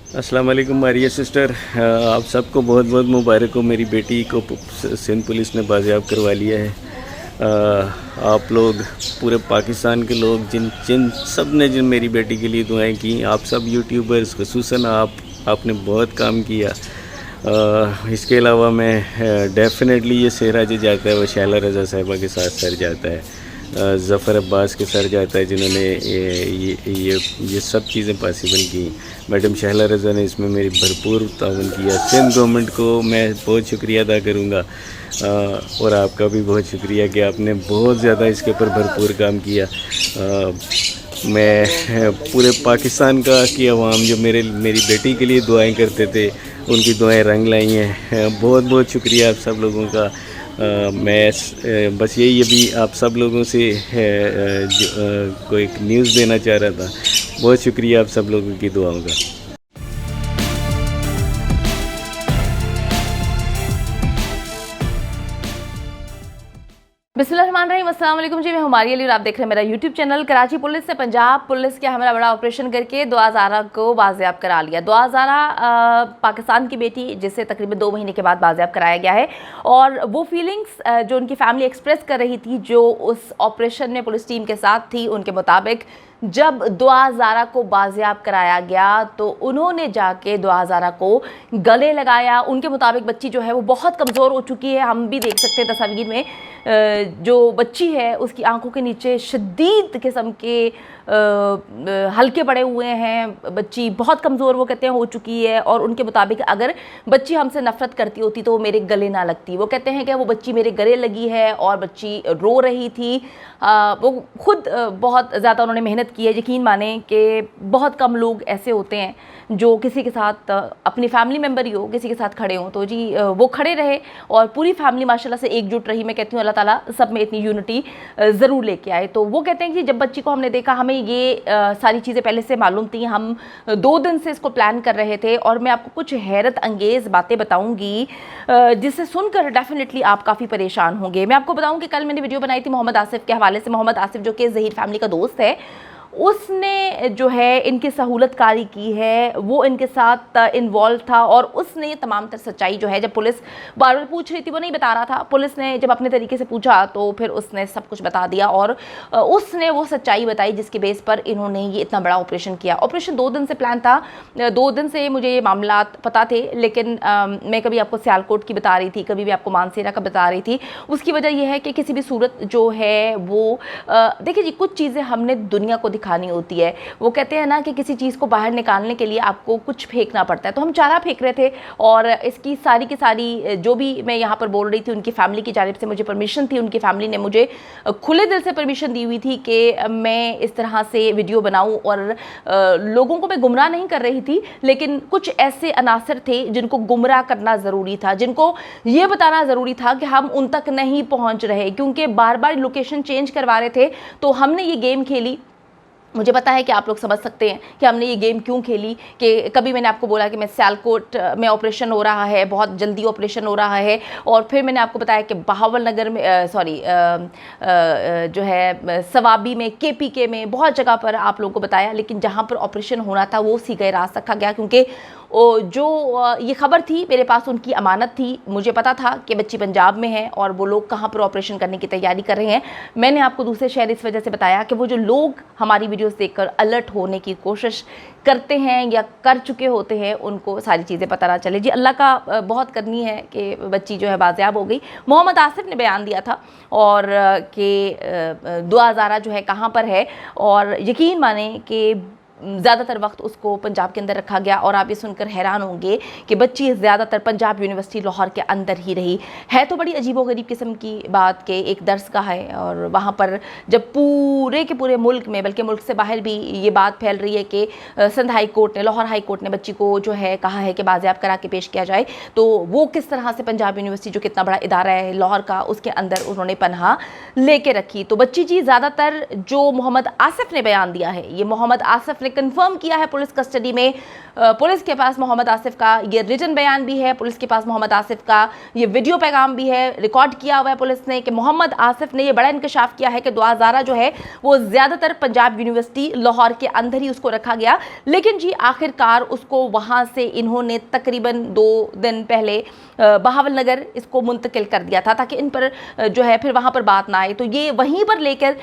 अस्सलाम वालेकुम मारिया सिस्टर, आप सबको बहुत बहुत मुबारक हो। मेरी बेटी को सिंध पुलिस ने बाजियाब करवा लिया है। आप लोग, पूरे पाकिस्तान के लोग, जिन जिन सब ने जिन मेरी बेटी के लिए दुआएं की, आप सब यूट्यूबर्स खसूसन आपने बहुत काम किया। इसके अलावा मैं डेफिनेटली ये सेहरा जो जाता है वो शैला रज़ा साहिबा के साथ सर जाता है, ज़फ़र अब्बास के सर जाता है, जिन्होंने ये सब चीज़ें पॉसिबल की। मैडम शैला रज़ा ने इसमें मेरी भरपूर ताउन किया। सिंध गवर्नमेंट को मैं बहुत शुक्रिया अदा करूँगा, और आपका भी बहुत शुक्रिया कि आपने बहुत ज़्यादा इसके ऊपर भरपूर काम किया। मैं पूरे पाकिस्तान का की आवाम जो मेरी बेटी के लिए दुआएं करते थे, उनकी दुआएं रंग लाई हैं। बहुत बहुत शुक्रिया आप सब लोगों का। मैं बस यही अभी आप सब लोगों से को एक न्यूज़ देना चाह रहा था। बहुत शुक्रिया आप सब लोगों की दुआओं का। बिस्मिल्लाहिर्रहमानिर्रहीम, अस्सलाम वालेकुम जी। मैं हमारी अली और आप देख रहे हैं मेरा यूट्यूब चैनल। कराची पुलिस ने पंजाब पुलिस के हमला बड़ा ऑपरेशन करके दुआ ज़ारा को बाजियाब करा लिया। दुआ ज़ारा पाकिस्तान की बेटी, जिसे तकरीबन 2 महीने के बाद बाजियाब कराया गया है, और वो फीलिंग्स जो उनकी फैमिली एक्सप्रेस कर रही थी, जो उस ऑपरेशन में पुलिस टीम के साथ थी, उनके मुताबिक जब दुआ ज़ारा को बाजियाब कराया गया तो उन्होंने जाके दुआ ज़ारा को गले लगाया। उनके मुताबिक बच्ची जो है वो बहुत कमज़ोर हो चुकी है। हम भी देख सकते हैं तस्वीर में, जो बच्ची है उसकी आंखों के नीचे शदीद किस्म के हल्के पड़े हुए हैं। बच्ची बहुत कमज़ोर, वो कहते हैं, हो चुकी है। और उनके मुताबिक अगर बच्ची हमसे नफ़रत करती होती तो वो मेरे गले ना लगती। वो कहते हैं कि वो बच्ची मेरे गले लगी है और बच्ची रो रही थी। वो खुद बहुत ज़्यादा उन्होंने मेहनत की है। यकीन माने कि बहुत कम लोग ऐसे होते हैं जो किसी के साथ, अपनी फैमिली मेम्बर ही हो, किसी के साथ खड़े हों। तो जी वो खड़े रहे और पूरी फैमिली माशाल्लाह से एकजुट रही। मैं कहती हूँ अल्लाह ताला सब में इतनी यूनिटी ज़रूर लेके आए। तो वो कहते हैं कि जब बच्ची को हमने देखा, हमें ये सारी चीज़ें पहले से मालूम थी, हम 2 दिन से इसको प्लान कर रहे थे। और मैं आपको कुछ हैरत अंगेज़ बातें बताऊँगी जिसे सुनकर डेफिनेटली आप काफ़ी परेशान होंगे। मैं आपको बताऊँ कि कल मैंने वीडियो बनाई थी मोहम्मद आसिफ के हवाले से। मोहम्मद आसिफ जो कि ज़हीर फैमिली का दोस्त है, उसने जो है इनकी सहूलतकारी की है, वो इनके साथ इन्वॉल्व था। और उसने तमाम तर सच्चाई जो है, जब पुलिस बार बार पूछ रही थी वो नहीं बता रहा था, पुलिस ने जब अपने तरीके से पूछा तो फिर उसने सब कुछ बता दिया। और उसने वो सच्चाई बताई जिसके बेस पर इन्होंने ये इतना बड़ा ऑपरेशन किया। ऑपरेशन 2 दिन से प्लान था, 2 दिन से मुझे ये मामला पता थे। लेकिन मैं कभी आपको सियालकोट की बता रही थी, कभी भी आपको मानसेरा का बता रही थी। उसकी वजह यह है कि किसी भी सूरत जो है वो देखिए जी, कुछ चीज़ें हमने दुनिया को दिखानी होती है। वो कहते हैं ना कि किसी चीज़ को बाहर निकालने के लिए आपको कुछ फेंकना पड़ता है। तो हम चारा फेंक रहे थे और इसकी सारी की सारी जो भी मैं यहाँ पर बोल रही थी, उनकी फैमिली की जानिब से मुझे परमिशन थी। उनकी फैमिली ने मुझे खुले दिल से परमिशन दी हुई थी कि मैं इस तरह से वीडियो बनाऊँ। और लोगों को मैं गुमराह नहीं कर रही थी, लेकिन कुछ ऐसे अनासर थे जिनको गुमराह करना ज़रूरी था, जिनको ये बताना ज़रूरी था कि हम उन तक नहीं पहुँच रहे, क्योंकि बार बार लोकेशन चेंज करवा रहे थे। तो हमने ये गेम खेली। मुझे पता है कि आप लोग समझ सकते हैं कि हमने ये गेम क्यों खेली। कि कभी मैंने आपको बोला कि मैं सियालकोट में ऑपरेशन हो रहा है, बहुत जल्दी ऑपरेशन हो रहा है, और फिर मैंने आपको बताया कि बहावल नगर में जो है सवाबी में, KPK में, बहुत जगह पर आप लोगों को बताया। लेकिन जहाँ पर ऑपरेशन होना था वो सीधे रास्त रखा गया, क्योंकि जो ये खबर थी मेरे पास, उनकी अमानत थी। मुझे पता था कि बच्ची पंजाब में है और वो लोग कहाँ पर ऑपरेशन करने की तैयारी कर रहे हैं। मैंने आपको दूसरे शहर इस वजह से बताया कि वो जो लोग हमारी वीडियोस देखकर अलर्ट होने की कोशिश करते हैं या कर चुके होते हैं, उनको सारी चीज़ें पता ना चले। जी अल्लाह का बहुत करनी है कि बच्ची जो है बाजियाब हो गई। मोहम्मद आसिफ ने बयान दिया था और कि दुआ ज़ारा जो है कहाँ पर है, और यकीन माने कि ज़्यादातर वक्त उसको पंजाब के अंदर रखा गया। और आप ये सुनकर हैरान होंगे कि बच्ची ज़्यादातर पंजाब यूनिवर्सिटी लाहौर के अंदर ही रही है। तो बड़ी अजीबोगरीब किस्म की बात के एक दरसगाह है, और वहाँ पर जब पूरे के पूरे मुल्क में, बल्कि मुल्क से बाहर भी ये बात फैल रही है कि सिंध हाई कोर्ट ने, लाहौर हाई कोर्ट ने बच्ची को जो है कहा है कि बाजियाब करा के पेश किया जाए, तो वो किस तरह से पंजाब यूनिवर्सिटी जो कितना बड़ा इदारा है लाहौर का, उसके अंदर उन्होंने पनाह लेके रखी। तो बच्ची जी ज़्यादातर जो मोहम्मद आसिफ ने बयान दिया है, ये मोहम्मद आसिफ उसने कंफर्म किया है पुलिस कस्टडी में। पुलिस के पास मोहम्मद आसिफ का ये रिटन बयान भी है, पुलिस के पास मोहम्मद आसिफ का ये वीडियो पैगाम भी है, रिकॉर्ड किया हुआ है पुलिस ने कि मोहम्मद आसिफ ने ये बड़ा इंकशाफ किया है कि दुआ ज़ारा जो है वो ज़्यादातर पंजाब यूनिवर्सिटी लाहौर के अंदर ही उसको रखा गया, लेकिन जी आखिरकार उसको वहाँ से इन्होंने तकरीबन 2 दिन पहले बहावल नगर इसको मुंतकिल कर दिया था ताकि इन पर जो है फिर वहाँ पर बात ना आए। तो ये वहीं पर लेकर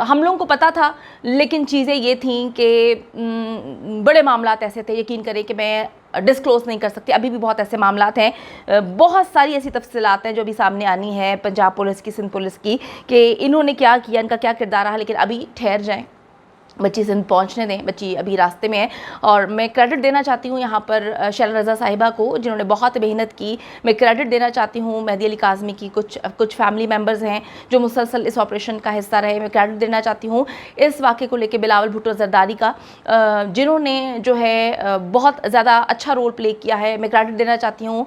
हम लोगों को पता था, लेकिन चीज़ें ये थीं कि बड़े मामलात ऐसे थे, यकीन करें कि मैं डिस्क्लोज़ नहीं कर सकती। अभी भी बहुत ऐसे मामलात हैं, बहुत सारी ऐसी तफसीलात हैं जो अभी सामने आनी है पंजाब पुलिस की, सिंध पुलिस की, कि इन्होंने क्या किया, इनका क्या किरदार रहा। लेकिन अभी ठहर जाएं, बच्ची सिंध पहुंचने दें, बच्ची अभी रास्ते में है। और मैं क्रेडिट देना चाहती हूँ यहाँ पर शैला रज़ा साहिबा को, जिन्होंने बहुत मेहनत की। मैं क्रेडिट देना चाहती हूँ मेहदी अली काज़मी की, कुछ फैमिली मेम्बर्स हैं जो मुसलसल इस ऑपरेशन का हिस्सा रहे। मैं क्रेडिट देना चाहती हूँ इस वाक़े को लेकर बिलावल भुट्टो ज़रदारी का, जिन्होंने जो है बहुत ज़्यादा अच्छा रोल प्ले किया है। मैं क्रेडिट देना चाहती हूँ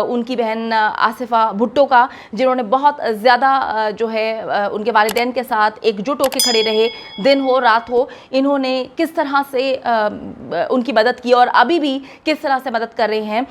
उनकी बहन आसिफ़ा भुट्टो का, जिन्होंने बहुत ज़्यादा जो है उनके वालिदैन के साथ एकजुट होकर खड़े रहे, दिन हो रात हो। इन्होंने किस तरह से उनकी मदद की और अभी भी किस तरह से मदद कर रहे हैं,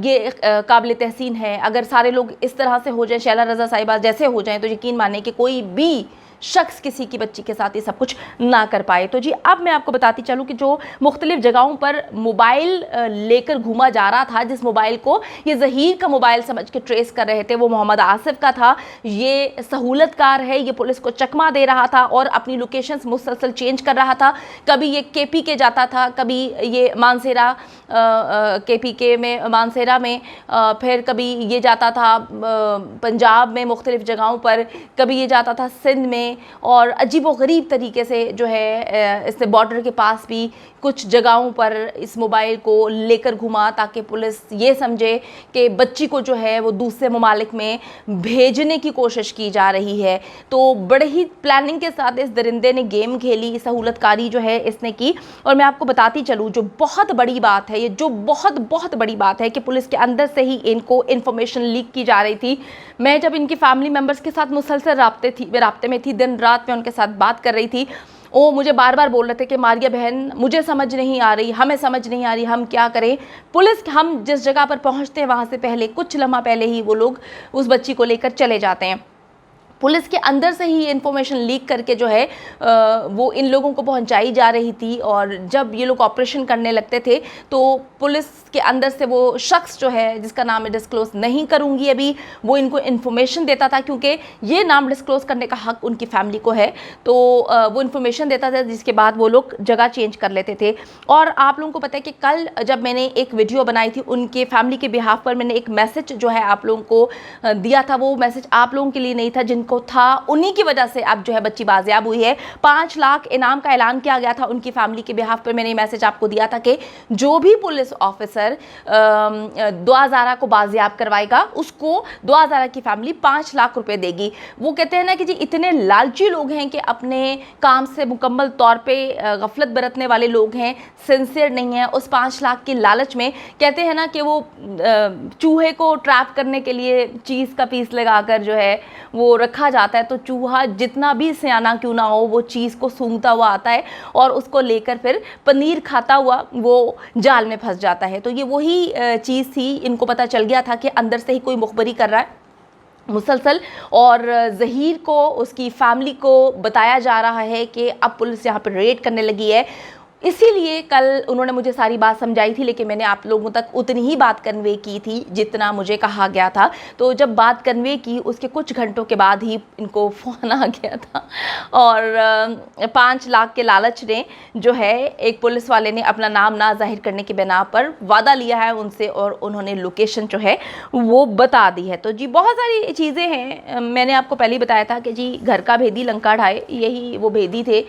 ये काबिल तहसीन है। अगर सारे लोग इस तरह से हो जाएं, शैला रज़ा साहिबा जैसे हो जाएं, तो यकीन माने कि कोई भी शख्स किसी की बच्ची के साथ ये सब कुछ ना कर पाए। तो जी अब मैं आपको बताती चलूँ कि जो मुख्तलिफ जगहों पर मोबाइल लेकर घूमा जा रहा था, जिस मोबाइल को ये ज़हीर का मोबाइल समझ के ट्रेस कर रहे थे, वो मोहम्मद आसिफ का था। ये सहूलतकार है, ये पुलिस को चकमा दे रहा था और अपनी लोकेशंस मुसलसल चेंज कर रहा था। कभी ये केपी के जाता था, कभी ये मानसेरा केपी के में मानसेरा में, फिर कभी ये जाता था पंजाब में मुख्तलिफ जगहों पर, कभी ये जाता था सिंध में, और अजीबोगरीब तरीके से जो है इसने बॉर्डर के पास भी कुछ जगहों पर इस मोबाइल को लेकर घुमा ताकि पुलिस ये समझे कि बच्ची को जो है वो दूसरे ममालिक में भेजने की कोशिश की जा रही है। तो बड़े ही प्लानिंग के साथ इस दरिंदे ने गेम खेली, सहूलतकारी जो है इसने की। और मैं आपको बताती चलूँ, जो बहुत बड़ी बात है, ये जो बहुत बड़ी बात है कि पुलिस के अंदर से ही इनको इन्फॉर्मेशन लीक की जा रही थी। मैं जब इनकी फैमिली मेम्बर्स के साथ मुसलसल राब्ते में थी, दिन रात में उनके साथ बात कर रही थी, वो मुझे बार बार बोल रहे थे कि मारिया बहन, मुझे समझ नहीं आ रही, हमें समझ नहीं आ रही, हम क्या करें। पुलिस, हम जिस जगह पर पहुंचते हैं वहाँ से पहले कुछ लम्हा पहले ही वो लोग उस बच्ची को लेकर चले जाते हैं। पुलिस के अंदर से ही इन्फॉर्मेशन लीक करके जो है वो इन लोगों को पहुंचाई जा रही थी। और जब ये लोग ऑपरेशन करने लगते थे तो पुलिस के अंदर से वो शख्स जो है, जिसका नाम मैं डिस्क्लोज़ नहीं करूंगी अभी, वो इनको इन्फॉर्मेशन देता था, क्योंकि ये नाम डिस्क्लोज़ करने का हक उनकी फैमिली को है। तो वो इन्फॉर्मेशन देता था, जिसके बाद वो लोग जगह चेंज कर लेते थे। और आप लोगों को पता है कि कल जब मैंने एक वीडियो बनाई थी उनके फैमिली के बिहाफ पर, मैंने एक मैसेज जो है आप लोगों को दिया था। वो मैसेज आप लोगों के लिए नहीं था, जिनको था, उन्हीं की वजह से अब जो है बच्ची बाजियाब हुई है। 5 लाख इनाम का ऐलान किया गया था उनकी फैमिली के बिहाफ पर। मैंने ये मैसेज आपको दिया था कि जो भी पुलिस ऑफिसर दुआ ज़ारा को बाजियाब करवाएगा, उसको दुआ ज़ारा की फैमिली 5 लाख रुपए देगी। वो कहते हैं ना कि जी इतने लालची लोग हैं कि अपने काम से मुकम्मल तौर पे गफलत बरतने वाले लोग हैं, सिंसियर नहीं है। उस 5 लाख की लालच में कहते हैं ना कि वो चूहे को ट्रैप करने के लिए चीज़ का पीस लगाकर जो है वो रखा जाता है, तो चूहा जितना भी सियाना क्यों ना हो, वो चीज़ को सूंघता हुआ आता है और उसको लेकर फिर पनीर खाता हुआ वो जाल में फंस जाता है। तो ये वही चीज़ थी। इनको पता चल गया था कि अंदर से ही कोई मुखबरी कर रहा है मुसलसल, और ज़हीर को, उसकी फैमिली को बताया जा रहा है कि अब पुलिस यहाँ पर रेड करने लगी है। इसीलिए कल उन्होंने मुझे सारी बात समझाई थी, लेकिन मैंने आप लोगों तक उतनी ही बात कन्वे की थी जितना मुझे कहा गया था। तो जब बात कन्वे की उसके कुछ घंटों के बाद ही इनको फ़ोन आ गया था और 5 लाख के लालच ने जो है, एक पुलिस वाले ने अपना नाम ना जाहिर करने की बिना पर वादा लिया है उनसे और उन्होंने लोकेशन जो है वो बता दी है। तो जी बहुत सारी चीज़ें हैं। मैंने आपको पहले ही बताया था कि जी घर का भेदी लंका ढाए, यही वो भेदी थे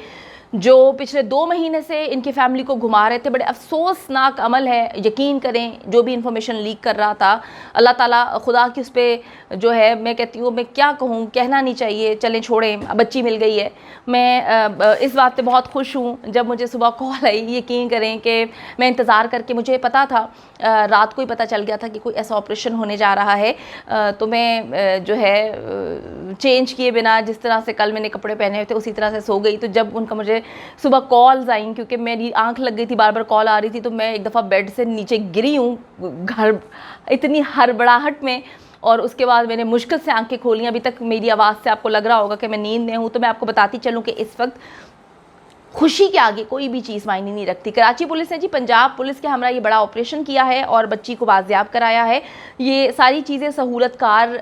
जो पिछले 2 महीने से इनकी फैमिली को घुमा रहे थे। बड़े अफसोसनाक अमल है, यकीन करें। जो भी इन्फॉर्मेशन लीक कर रहा था, अल्लाह ताला खुदा की उस पर जो है, मैं कहती हूँ, मैं क्या कहूँ, कहना नहीं चाहिए, चलें छोड़ें, बच्ची मिल गई है। मैं इस बात पे बहुत खुश हूँ। जब मुझे सुबह कॉल आई, यकीन करें कि मैं इंतज़ार करके, मुझे पता था, रात को ही पता चल गया था कि कोई ऐसा ऑपरेशन होने जा रहा है। तो मैं जो है चेंज किए बिना, जिस तरह से कल मैंने कपड़े पहने हुए थे उसी तरह से सो गई। तो जब उनका मुझे सुबह कॉल्स आई क्योंकि मेरी आंख लग गई थी, बार बार कॉल आ रही थी, तो मैं एक दफ़ा बेड से नीचे गिरी हूँ घर इतनी हड़बड़ाहट में, और उसके बाद मैंने मुश्किल से आंखें खोली। अभी तक मेरी आवाज़ से आपको लग रहा होगा कि मैं नींद में हूँ। तो मैं आपको बताती चलूँ कि इस वक्त खुशी के आगे कोई भी चीज़ मायने नहीं रखती। कराची पुलिस ने जी पंजाब पुलिस के हमरा ये बड़ा ऑपरेशन किया है और बच्ची को बाजियाब कराया है। ये सारी चीज़ें सहूलतकार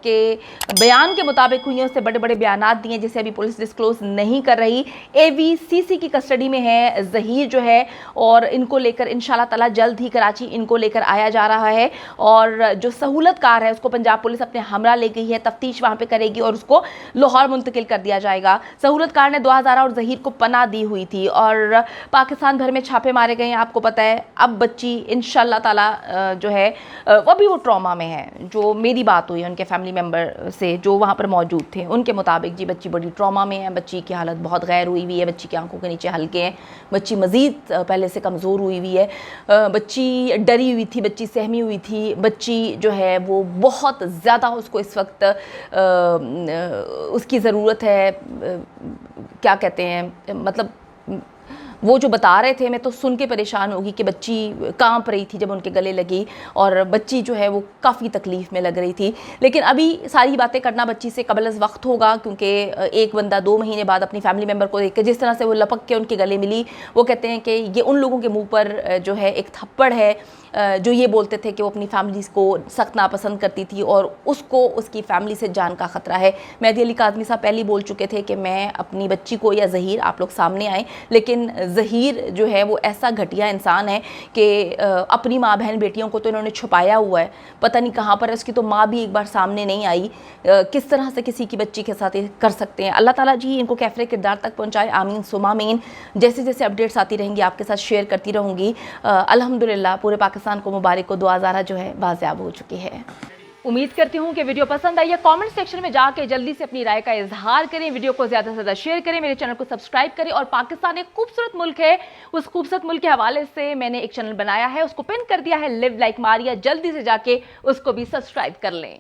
के बयान के मुताबिक हुई हैं, उससे बड़े बड़े बयानात दिए जिसे अभी पुलिस डिस्क्लोज नहीं कर रही। AVCC की कस्टडी में है ज़हीर जो है, और इनको लेकर इंशाल्लाह ताला जल्द ही कराची इनको लेकर आया जा रहा है। और जो सहूलतकार है उसको पंजाब पुलिस अपने हमरा ले गई है, तफ्तीश वहाँ पर करेगी और उसको लाहौर मुंतकिल कर दिया जाएगा। सहूलतकार ने 2000 और ज़हीर को पनाह दी हुई थी और पाकिस्तान भर में छापे मारे गए हैं, आपको पता है। अब बच्ची इंशाल्लाह ताला जो है अभी वो ट्रॉमा में है। जो मेरी बात हुई उनके फैमिली मेम्बर से जो वहाँ पर मौजूद थे, उनके मुताबिक जी बच्ची बड़ी ट्रॉमा में है, बच्ची की हालत बहुत गैर हुई हुई है, बच्ची की आंखों के नीचे हल्के हैं, बच्ची मज़ीद पहले से कमज़ोर हुई हुई है, बच्ची डरी हुई थी, बच्ची सहमी हुई थी, बच्ची जो है वो बहुत ज़्यादा उसको इस वक्त उसकी ज़रूरत है, क्या कहते हैं, मतलब वो जो बता रहे थे मैं तो सुन के परेशान होगी कि बच्ची कांप रही थी जब उनके गले लगी, और बच्ची जो है वो काफ़ी तकलीफ़ में लग रही थी। लेकिन अभी सारी बातें करना बच्ची से कबल अज़ वक्त होगा, क्योंकि एक बंदा 2 महीने बाद अपनी फैमिली मेम्बर को देख के जिस तरह से वो लपक के उनके गले मिली, वो कहते हैं कि ये उन लोगों के मुँह पर जो है एक थप्पड़ है जो ये बोलते थे कि वो अपनी फैमिली को सख्त नापसंद करती थी और उसको उसकी फैमिली से जान का ख़तरा है। मेहदी अली काज़मी साहब पहले बोल चुके थे कि मैं अपनी बच्ची को, या ज़हीर आप लोग सामने आए, लेकिन ज़हीर जो है वो ऐसा घटिया इंसान है कि अपनी माँ बहन बेटियों को तो इन्होंने छुपाया हुआ है, पता नहीं कहाँ पर है। उसकी तो माँ भी एक बार सामने नहीं आई। किस तरह से किसी की बच्ची के साथ कर सकते हैं। अल्लाह ताला जी इनको कैफ़रे किरदार तक पहुँचाए, आमीन सुमा आमीन। जैसे जैसे अपडेट्स आती रहेंगी आपके साथ शेयर करती रहूँगी। अल्हम्दुलिल्लाह पूरे पाकिस्तान को मुबारक को, 2000 जो है बाजियाब हो चुकी है। उम्मीद करती हूँ कि वीडियो पसंद आई है। कमेंट सेक्शन में जाके जल्दी से अपनी राय का इजहार करें, वीडियो को ज़्यादा से ज़्यादा शेयर करें, मेरे चैनल को सब्सक्राइब करें। और पाकिस्तान एक खूबसूरत मुल्क है, उस खूबसूरत मुल्क के हवाले से मैंने एक चैनल बनाया है, उसको पिन कर दिया है, लिव लाइक मारिया, जल्दी से जाके उसको भी सब्सक्राइब कर लें।